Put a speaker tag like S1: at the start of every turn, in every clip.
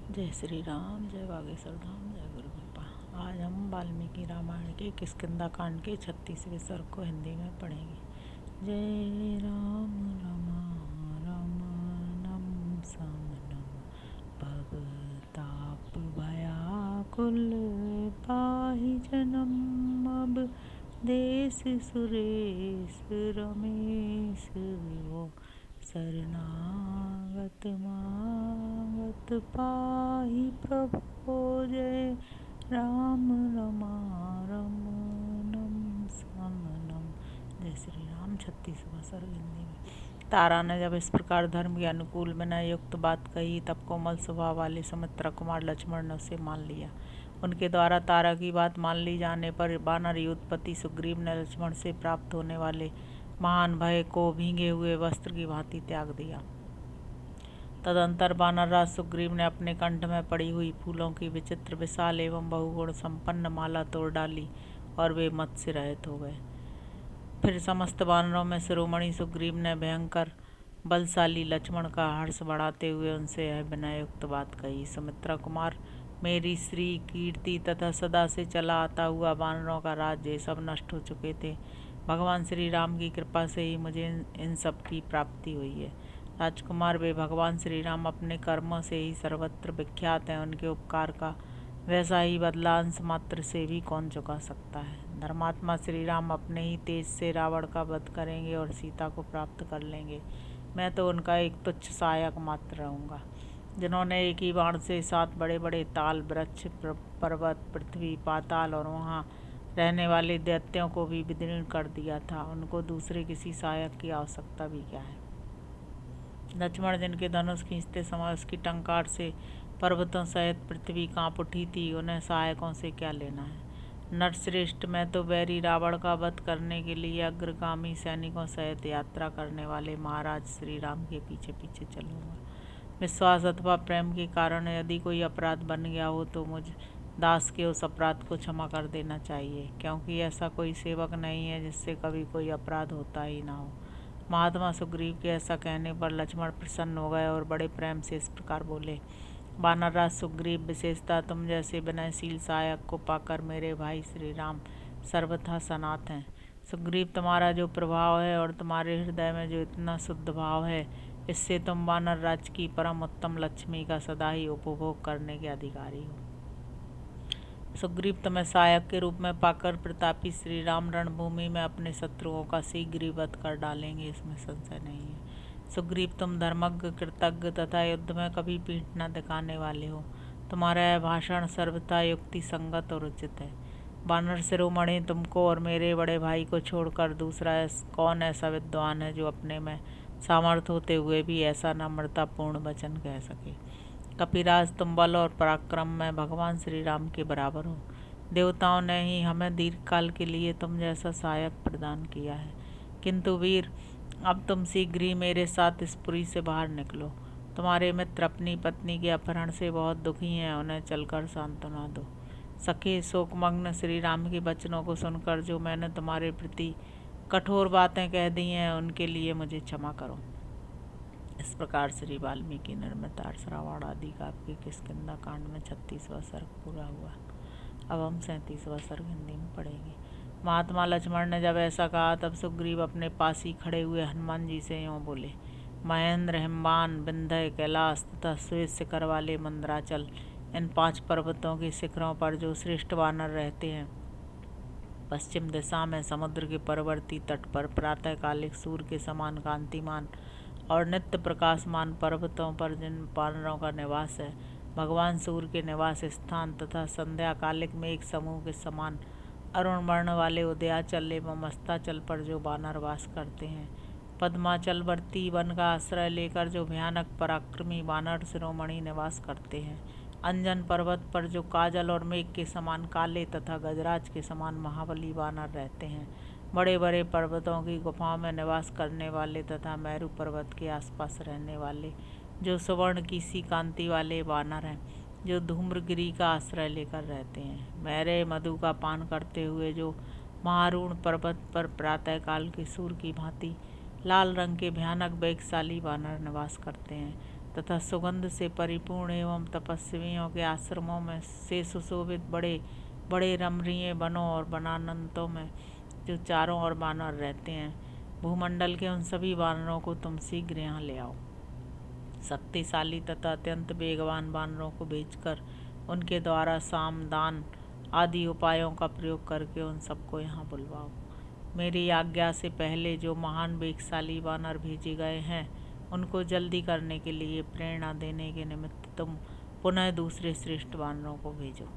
S1: जय श्री राम, जय बागेश्वर धाम, जय गुरु कृपा। आज हम वाल्मीकि रामायण के किष्किंधा कांड के 36वें सर्ग को हिंदी में पढ़ेंगे। जय राम रमणम समनम भगताप भयाकुल पाहि जन्म। अब देश सुरेश रमेश वो शरणागत मागत पाहि प्रभो। जय राम रमणम समनम। जय श्री राम। 36वां सर्ग हिंदी में। तारा ने जब इस प्रकार धर्म के अनुकूल विनय युक्त बात कही तब कोमल स्वभाव वाले सुमित्रा कुमार लक्ष्मण ने उसे मान लिया। उनके द्वारा तारा की बात मान ली जाने पर वानर युद्धपति सुग्रीव ने लक्ष्मण से प्राप्त होने वाले महान भय को भीगे हुए वस्त्र की भांति त्याग दिया। तदंतर वानरराज सुग्रीव ने अपने कंठ में पड़ी हुई फूलों की विचित्र विशाल एवं बहुगुण संपन्न माला तोड़ डाली और वे मत से रहित हो गए। फिर समस्त वानरों में शिरोमणि सुग्रीव ने भयंकर बलशाली लक्ष्मण का हर्ष बढ़ाते हुए उनसे यह विनययुक्त बात कही। सुमित्रा कुमार, मेरी श्री कीर्ति तथा सदा से चला आता हुआ वानरों का राज्य ये सब नष्ट हो चुके थे। भगवान श्री राम की कृपा से ही मुझे इन सब की प्राप्ति हुई है। राजकुमार, वे भगवान श्री राम अपने कर्मों से ही सर्वत्र विख्यात हैं। उनके उपकार का वैसा ही बदला अंश मात्र से भी कौन चुका सकता है। धर्मात्मा श्री राम अपने ही तेज से रावण का वध करेंगे और सीता को प्राप्त कर लेंगे। मैं तो उनका एक तुच्छ सहायक मात्र रहूँगा। जिन्होंने एक ही बाण से 7 बड़े बड़े ताल, वृक्ष, पर्वत, पृथ्वी, पाताल और वहाँ रहने वाले दैत्यों को भी विदीर्ण कर दिया था, उनको दूसरे किसी सहायक की आवश्यकता भी क्या है। लक्ष्मण, जिनके धनुष खींचते समय उसकी टंकार से पर्वतों सहित पृथ्वी कांप उठी थी, उन्हें सहायकों से क्या लेना है। नरश्रेष्ठ, मैं तो बैरी रावण का वध करने के लिए अग्रगामी सैनिकों सहित यात्रा करने वाले महाराज श्री राम के पीछे पीछे चलूँगा। विश्वास अथवा प्रेम के कारण यदि कोई अपराध बन गया हो तो मुझ दास के उस अपराध को क्षमा कर देना चाहिए, क्योंकि ऐसा कोई सेवक नहीं है जिससे कभी कोई अपराध होता ही ना हो। महात्मा सुग्रीव के ऐसा कहने पर लक्ष्मण प्रसन्न हो गए और बड़े प्रेम से इस प्रकार बोले। वानरराज सुग्रीव, विशेषतः तुम जैसे विनयशील सहायक को पाकर मेरे भाई श्री राम सर्वथा सनाथ हैं। सुग्रीव, तुम्हारा जो प्रभाव है और तुम्हारे हृदय में जो इतना शुद्ध भाव है, इससे तुम वानर राज की परम उत्तम लक्ष्मी का सदा ही उपभोग करने के अधिकारी हो। सुग्रीव, तुम्हें सहायक के रूप में पाकर प्रतापी श्री राम रणभूमि में अपने शत्रुओं का शीघ्र ही वध कर डालेंगे, इसमें संशय नहीं है। सुग्रीव, तुम धर्मज्ञ, कृतज्ञ तथा युद्ध में कभी पीठ न दिखाने वाले हो। तुम्हारा यह भाषण सर्वथा युक्ति संगत और उचित है। वानर शिरोमणि, तुमको और मेरे बड़े भाई को छोड़कर दूसरा कौन ऐसा विद्वान है जो अपने में सामर्थ्य होते हुए भी ऐसा नम्रतापूर्ण वचन कह सके। कपिराज, तुम बल और पराक्रम में भगवान श्री राम के बराबर हो। देवताओं ने ही हमें दीर्घकाल के लिए तुम जैसा सहायक प्रदान किया है, किंतु वीर, अब तुम शीघ्र ही मेरे साथ इस पुरी से बाहर निकलो। तुम्हारे मित्र अपनी पत्नी के अपहरण से बहुत दुखी हैं, उन्हें चलकर सांत्वना दो। सखे, शोकमग्न श्री राम के वचनों को सुनकर जो मैंने तुम्हारे प्रति कठोर बातें कह दी हैं, उनके लिए मुझे क्षमा करो। इस प्रकार श्री वाल्मीकि निर्मित श्रावण आदि काव्य के किष्किंधा कांड में 36वां सर्ग पूरा हुआ। अब हम 37वां सर्ग हिंदी में पढ़ेंगे। महात्मा लक्ष्मण ने जब ऐसा कहा तब सुग्रीव अपने पास ही खड़े हुए हनुमान जी से यूँ बोले। महेंद्र, हिमवान, विंध्य, कैलाश तथा श्वेत शिखर वाले मंदराचल, इन 5 पर्वतों के शिखरों पर जो श्रेष्ठ वानर रहते हैं, पश्चिम दिशा में समुद्र के परवर्ती तट पर प्रातःकालिक सूर्य के समान कांतिमान और नित्य प्रकाशमान पर्वतों पर जिन वानरों का निवास है, भगवान सूर्य के निवास स्थान तथा संध्याकालिक में एक समूह के समान अरुण वर्ण वाले उदयाचल एवं अस्ताचल पर जो वानर वास करते हैं, पद्माचलवर्ती वन का आश्रय लेकर जो भयानक पराक्रमी वानर शिरोमणि निवास करते हैं, अंजन पर्वत पर जो काजल और मेघ के समान काले तथा गजराज के समान महाबली वानर रहते हैं, बड़े बड़े पर्वतों की गुफाओं में निवास करने वाले तथा मेरू पर्वत के आसपास रहने वाले जो सुवर्ण की सी कांति वाले वानर हैं, जो धूम्रगिरी का आश्रय लेकर रहते हैं, मैरे मधु का पान करते हुए जो महारूण पर्वत पर प्रातःकाल के सूर्य की भांति लाल रंग के भयानक वेगशाली वानर निवास करते हैं, तथा सुगंध से परिपूर्ण एवं तपस्वियों के आश्रमों में से सुशोभित बड़े बड़े रमणीय वनों और वनानंतों में जो चारों ओर वानर रहते हैं, भूमंडल के उन सभी वानरों को तुम शीघ्र यहाँ ले आओ। शक्तिशाली तथा अत्यंत वेगवान वानरों को भेजकर उनके द्वारा साम दान आदि उपायों का प्रयोग करके उन सबको यहाँ बुलवाओ। मेरी आज्ञा से पहले जो महान वेगशाली वानर भेजे गए हैं, उनको जल्दी करने के लिए प्रेरणा देने के निमित्त तुम पुनः दूसरे श्रेष्ठ वानरों को भेजो।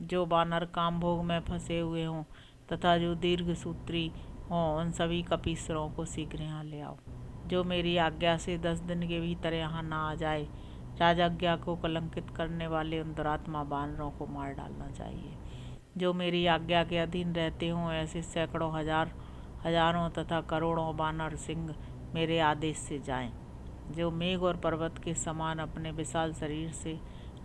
S1: जो वानर कामभोग में फंसे हुए हों तथा जो दीर्घ सूत्री हों, उन सभी कपीसरों को शीघ्र यहाँ ले आओ। जो मेरी आज्ञा से 10 दिन के भीतर यहाँ ना आ जाए, राजाज्ञा को कलंकित करने वाले उन दुरात्मा वानरों को मार डालना चाहिए। जो मेरी आज्ञा के अधीन रहते हों, ऐसे सैकड़ों हजारों तथा करोड़ों वानर सिंह मेरे आदेश से जाएं। जो मेघ और पर्वत के समान अपने विशाल शरीर से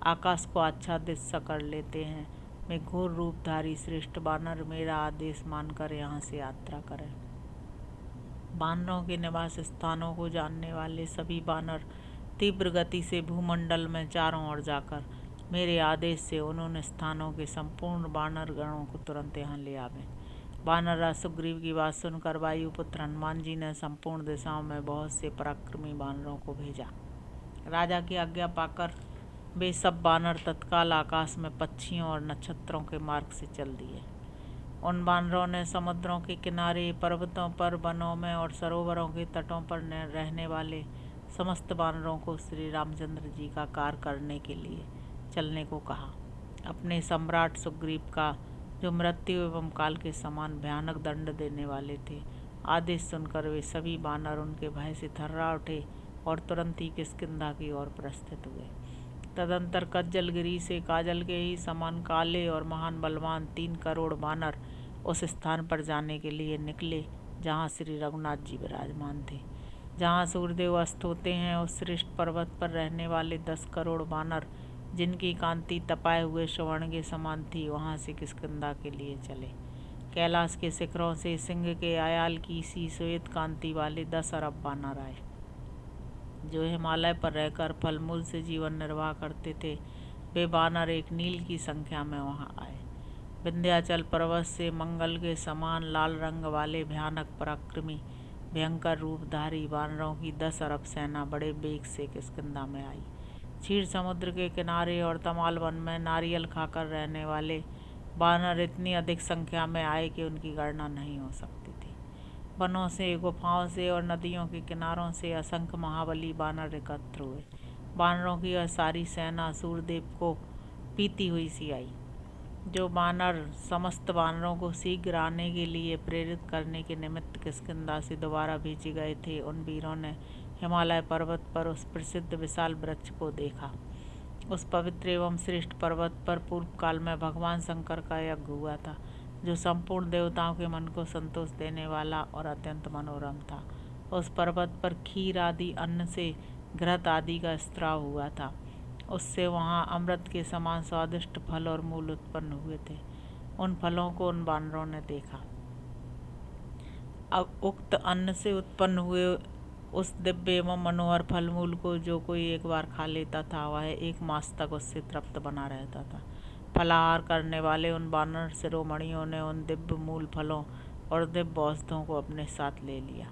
S1: आकाश को आच्छादित सा कर लेते हैं, वे घोर रूपधारी श्रेष्ठ वानर मेरा आदेश मानकर यहाँ से यात्रा करें। वानरों के निवास स्थानों को जानने वाले सभी वानर तीव्र गति से भूमंडल में चारों ओर जाकर मेरे आदेश से उन्होंने स्थानों के संपूर्ण वानर गणों को तुरंत यहाँ ले आवे। वानरराज सुग्रीव की बात सुनकर वायुपुत्र हनुमान जी ने संपूर्ण दिशाओं में बहुत से पराक्रमी वानरों को भेजा। राजा की आज्ञा पाकर वे सब वानर तत्काल आकाश में पक्षियों और नक्षत्रों के मार्ग से चल दिए। उन वानरों ने समुद्रों के किनारे, पर्वतों पर, वनों में और सरोवरों के तटों पर रहने वाले समस्त वानरों को श्री रामचंद्र जी का कार्य करने के लिए चलने को कहा। अपने सम्राट सुग्रीव का, जो मृत्यु एवं काल के समान भयानक दंड देने वाले थे, आदेश सुनकर वे सभी वानर उनके भय से थर्रा उठे और तुरंत ही किष्किंधा की ओर प्रस्थित हुए। तदंतर कज्जलगिरी से काजल के ही समान काले और महान बलवान 3 करोड़ वानर उस स्थान पर जाने के लिए निकले जहाँ श्री रघुनाथ जी विराजमान थे। जहाँ सूर्यदेव अस्त होते हैं, उस श्रेष्ठ पर्वत पर रहने वाले 10 करोड़ वानर, जिनकी कांति तपाए हुए स्वर्ण के समान थी, वहाँ से किष्किंधा के लिए चले। कैलाश के शिखरों से सिंह के आयाल की सी श्वेत कांति वाले 10 अरब वानर आए, जो हिमालय पर रहकर फलमूल से जीवन निर्वाह करते थे। वे वानर एक नील की संख्या में वहाँ आए। विंध्याचल पर्वत से मंगल के समान लाल रंग वाले भयानक पराक्रमी भयंकर रूपधारी वानरों की 10 अरब सेना बड़े वेग से किष्किंधा में आई। क्षीर समुद्र के किनारे और तमाल वन में नारियल खाकर रहने वाले वानर इतनी अधिक संख्या में आए कि उनकी गणना नहीं हो सकती थी। वनों से, गुफाओं से और नदियों के किनारों से असंख्य महाबली वानर एकत्र हुए। वानरों की यह सारी सेना सूर्यदेव को पीती हुई सी आई। जो वानर समस्त वानरों को शीघ्र आने के लिए प्रेरित करने के निमित्त किष्किंधा से दोबारा भेजे गए थे, उन वीरों ने हिमालय पर्वत पर उस प्रसिद्ध विशाल वृक्ष को देखा। उस पवित्र एवं श्रेष्ठ पर्वत पर पूर्व काल में भगवान शंकर का यज्ञ हुआ था, जो संपूर्ण देवताओं के मन को संतोष देने वाला और अत्यंत मनोरम था। उस पर्वत पर खीर आदि अन्न से घृत आदि का स्त्राव हुआ था। उससे वहाँ अमृत के समान स्वादिष्ट फल और मूल उत्पन्न हुए थे। उन फलों को उन वानरों ने देखा। अब उक्त अन्न से उत्पन्न हुए उस दिव्य एवं मनोहर फल मूल को जो कोई एक बार खा लेता था, वह 1 मास तक उससे तृप्त बना रहता था। फलाहार करने वाले उन वानर शिरोमणियों ने उन दिव्य मूल फलों और दिव्य औषधों को अपने साथ ले लिया।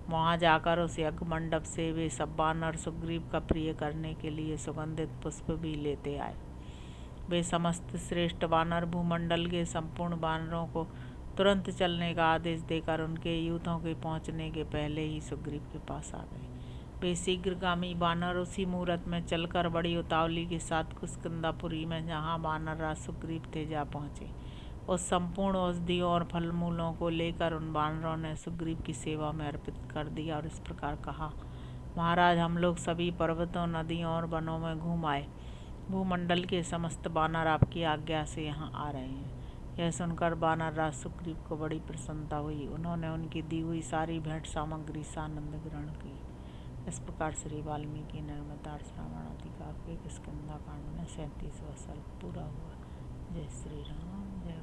S1: वहाँ जाकर उस यज्ञ मंडप से वे सब वानर सुग्रीव का प्रिय करने के लिए सुगंधित पुष्प भी लेते आए। वे समस्त श्रेष्ठ वानर भूमंडल के संपूर्ण वानरों को तुरंत चलने का आदेश देकर उनके यूथों के पहुँचने के पहले ही सुग्रीव के पास आ गए। वे शीघ्रगामी वानर उसी मुहूर्त में चलकर बड़ी उतावली के साथ किष्किंधापुरी में जहाँ वानरराज सुग्रीव थे जा पहुँचे। उस संपूर्ण औषधियों और फल मूलों को लेकर उन वानरों ने सुग्रीव की सेवा में अर्पित कर दिया और इस प्रकार कहा, महाराज, हम लोग सभी पर्वतों, नदियों और वनों में घूम आए। भूमंडल के समस्त वानर आपकी आज्ञा से यहाँ आ रहे हैं। यह सुनकर वानरराज सुग्रीव को बड़ी प्रसन्नता हुई। उन्होंने उनकी दी हुई सारी भेंट सामग्री से आनंद ग्रहण की। इस प्रकार श्री वाल्मीकि निर्मितार्थ रामायण आदि काव्य किष्किंधा कांड में 37वां सर्ग पूरा हुआ। जय श्री राम, जय